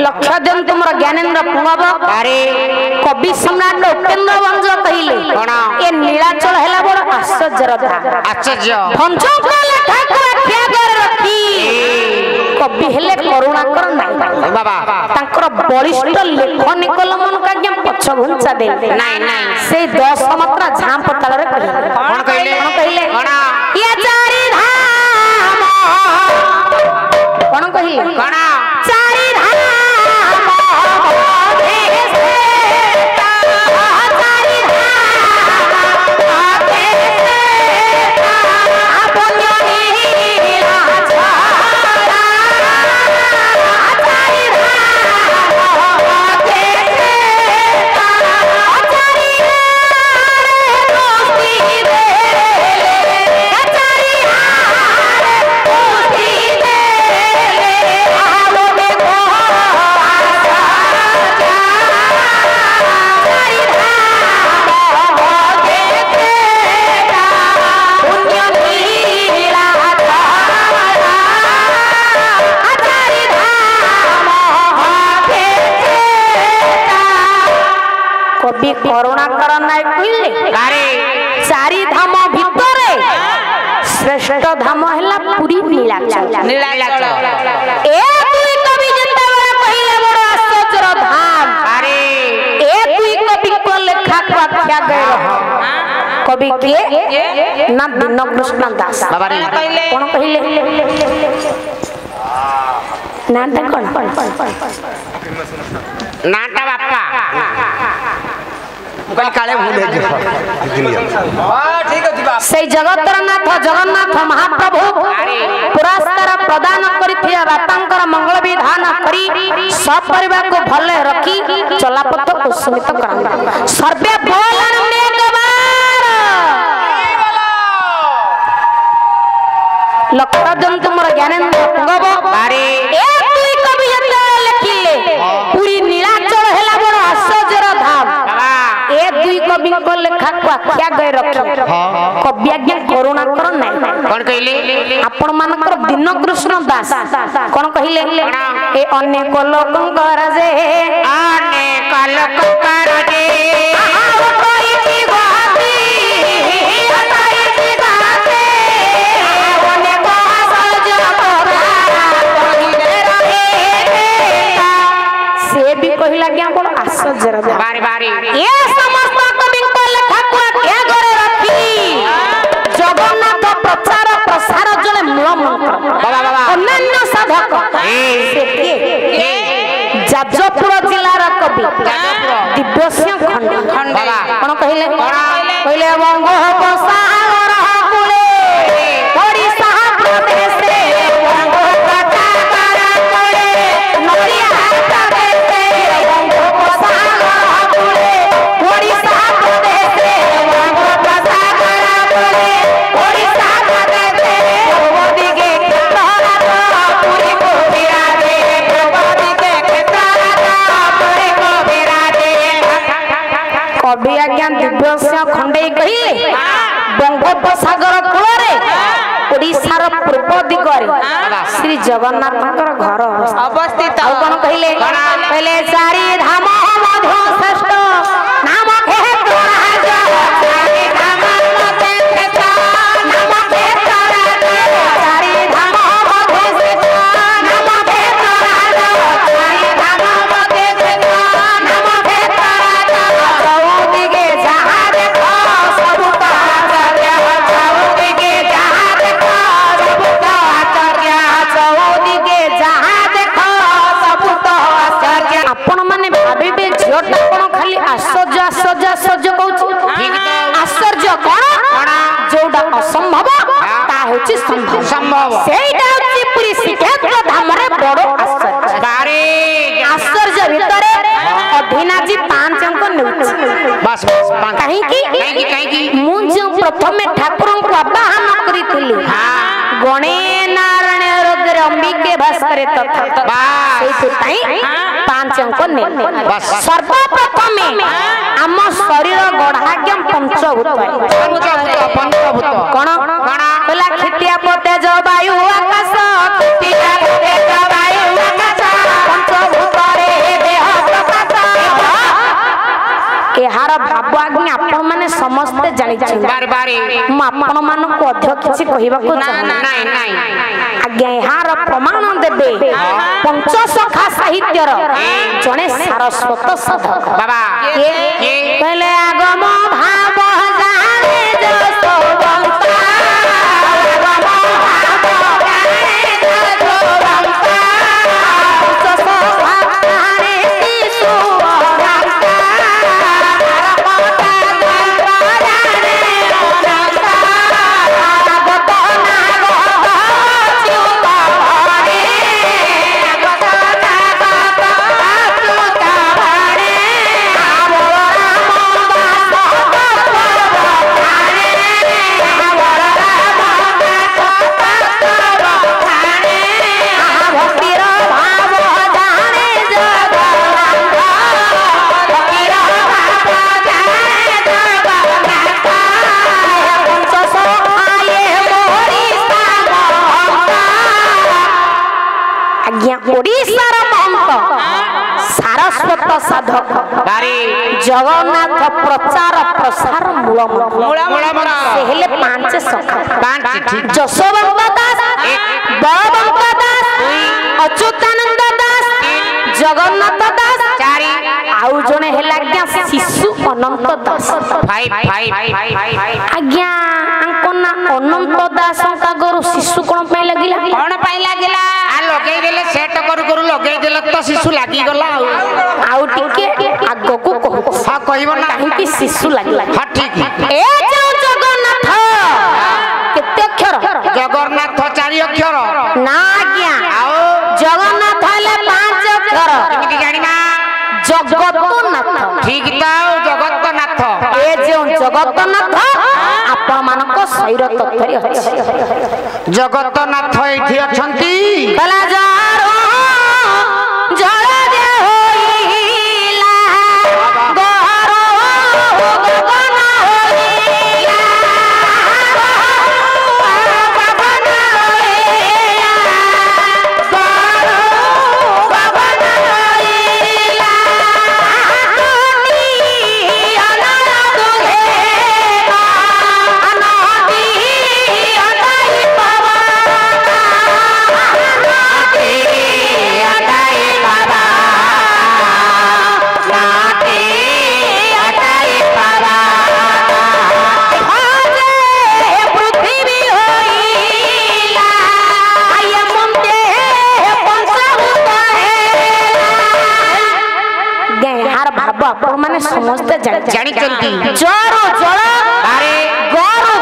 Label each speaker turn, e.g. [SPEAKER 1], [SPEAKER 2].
[SPEAKER 1] लक्ष्य दिन तुमरा ज्ञानेन्द्र पुंगव
[SPEAKER 2] अरे
[SPEAKER 1] कवि सम्राट उपेन्द्र वंश कहिले ए नीलाचल हैला बड़ आश्चर्य रथा
[SPEAKER 2] आश्चर्य
[SPEAKER 1] भंज को लेखा को आख्या कर रखी कवि हेले करुणाकर नाही
[SPEAKER 2] बाबा
[SPEAKER 1] तांकर बलिष्ठ लेखनी कलमन काज्ञा पछ घुंचा दे
[SPEAKER 2] नाही नाही
[SPEAKER 1] से 10 मात्रा झांप तळ रे कहिले
[SPEAKER 2] कोन कहिले
[SPEAKER 1] या चारि धाम कोन कहिले चारि धाम कवि करुणाकर नाय कहिले चारि धाम भितरे श्रेष्ठ धाम हैला पुरी नीलाचल ए दुई कवि जेता बड़ा कहिले बड़ आश्चर्य धाम ए दुई कवि को लेखा को आख्या गए कवि के ना दिन कृष्ण दास कोन कहिले नाटा कोन
[SPEAKER 2] नाटा बापा कल काले भूल है ठीक है
[SPEAKER 1] से जगतर नाथ जगन्नाथ महाप्रभु पुरस्कार प्रदान करिथिया बापांकर मंगल विधान करी सब परिवार को भले रखी चलापथ कुसुमित करा सर्वे बोलन मेघवार लक्ष्य दिन तुमरा ज्ञानेन्द्र पुंगव
[SPEAKER 2] अरे
[SPEAKER 1] ए दुई कवि जंदा लिखिले पूरी नीलाचल हैला बड़ आश्चर्य धाम ए दुई कवि को लेखा को आख्या गए रख कवि आज्ञा करुणाकर नाही
[SPEAKER 2] कोन कहिले
[SPEAKER 1] आपण मानकर दिन कृष्ण दास कोन कहिले ए अनेक लोकंकर जे
[SPEAKER 2] अनेक लोकंकर जे
[SPEAKER 1] कहिला क्या बड़ आश्चर्य
[SPEAKER 2] बारी बारी
[SPEAKER 1] ये समस्त कवि को लेखा को क्या करे रखी जगन्नाथ प्रचार प्रसार जले मूल मंत्र
[SPEAKER 2] बाबा बाबा
[SPEAKER 1] अन्य साधक से के जाजपुर जिला रा कवि दिव्यसिंह खंडे
[SPEAKER 2] बाबा
[SPEAKER 1] कोन कहिले बंगोपसागर कुले ओडिशा प्रदेश रे बंगोपसागर कुले नरिया कवि आज्ञा दिव्यसिंह खंडे कहिले बंगोपसागर कूल ओडिशार पूर्व दिगरे श्री जगन्नाथଙ୍କର घर अवस्थित आ कोन कहिले चारि धाम मध्य श्रेष्ठ नाम हे राज चारि धाम मध्य श्रेष्ठ नाम हे राज चारि धाम मध्य श्रेष्ठ नाम हे राज चारि धाम मध्य श्रेष्ठ नाम हे राज चौदिगे जहां देखो सब तो आचार्य चौदिगे जहां देखो सब तो आचार्य चौदिगे जहां देखो सब तो आचार्य आपण माने भाबिबे झियोटा कोन खाली आश्चर्य आश्चर्य आश्चर्य कहउची आश्चर्य कोन जोडा असंभव ता होची संभव
[SPEAKER 2] संभव
[SPEAKER 1] सेइटा होची पूरी श्रीक्षेत्र धाम रे बडो आश्चर्य
[SPEAKER 2] बारे
[SPEAKER 1] आश्चर्य भितरे अधीनाजी 5 अंक नेउची
[SPEAKER 2] बस
[SPEAKER 1] काहे की मु जो प्रथमे ठाकुरन को आवाहन करितली गणे नारायण रुद्र अंबिके भास्करे तथा सेइथि ताई 5 अंक ने सर्वप्रथमे आम शरीर गढ़ाज्ञ पंचभूत कोन कहला खितिया पोते जो वायु आकाश खितिया पोते जो वायु आकाश पंचभूत ଭାବ ଆଜ୍ଞା ଆପଣ ମାନେ ସମସ୍ତେ ଜାଣିଛନ୍ତି
[SPEAKER 2] ବାରେ ବାରେ
[SPEAKER 1] ମୁଁ ଆପଣ ମାନଙ୍କୁ ଅଧିକ କିଛି କହିବାକୁ ଚାହୁଁନି
[SPEAKER 2] ନାଇଁ ନାଇଁ
[SPEAKER 1] ଆଜ୍ଞା ଏହାର ପ୍ରମାଣ ଦେବେ ପଞ୍ଚସଖା ସାହିତ୍ୟର ଜଣେ ସାରସ୍ୱତ ସାଧକ
[SPEAKER 2] ବାବା
[SPEAKER 1] କହିଲେ ଆଗମ ଭାବ ଜାଣେ ओडिशार महंत सारस्वत साधक जगन्नाथ प्रचार प्रसार मूल से हेले पांच सखा जशोवंत दास बलवंत दास अच्युतानंद दास जगन्नाथ दास आउ जने हेला आज्ञा शिशु अनंत दास आज्ञा अंकना अनंत दास का गरु शिशु कोन पय लागिला
[SPEAKER 2] लगे देले सेट करू लगे देले तो शिशु लागी गला
[SPEAKER 1] आउ टिके आगो को कहू
[SPEAKER 2] हां कहबो ना
[SPEAKER 1] कि शिशु लागिला
[SPEAKER 2] हां ठीक
[SPEAKER 1] ए जो जगन्नाथ केते अक्षर
[SPEAKER 2] जगन्नाथ 4 अक्षर
[SPEAKER 1] ना आज्ञा
[SPEAKER 2] आओ
[SPEAKER 1] जगन्नाथ हले 5 अक्षर
[SPEAKER 2] केमिति जानिना
[SPEAKER 1] जगतनाथ
[SPEAKER 2] ठीक ताओ जगतनाथ
[SPEAKER 1] ए जो जगतनाथ आपन मानको शरीर तत्वरी अछि
[SPEAKER 2] जगतनाथ एठी अछंती
[SPEAKER 1] कला जारो जळ जे होइला गरो गगन होइला गगन होइला गरो गगन होइला अनल दुघेगा अनदी अनई पवन माने समस्त जानी
[SPEAKER 2] चंती
[SPEAKER 1] जरो जल
[SPEAKER 2] बारे
[SPEAKER 1] गरु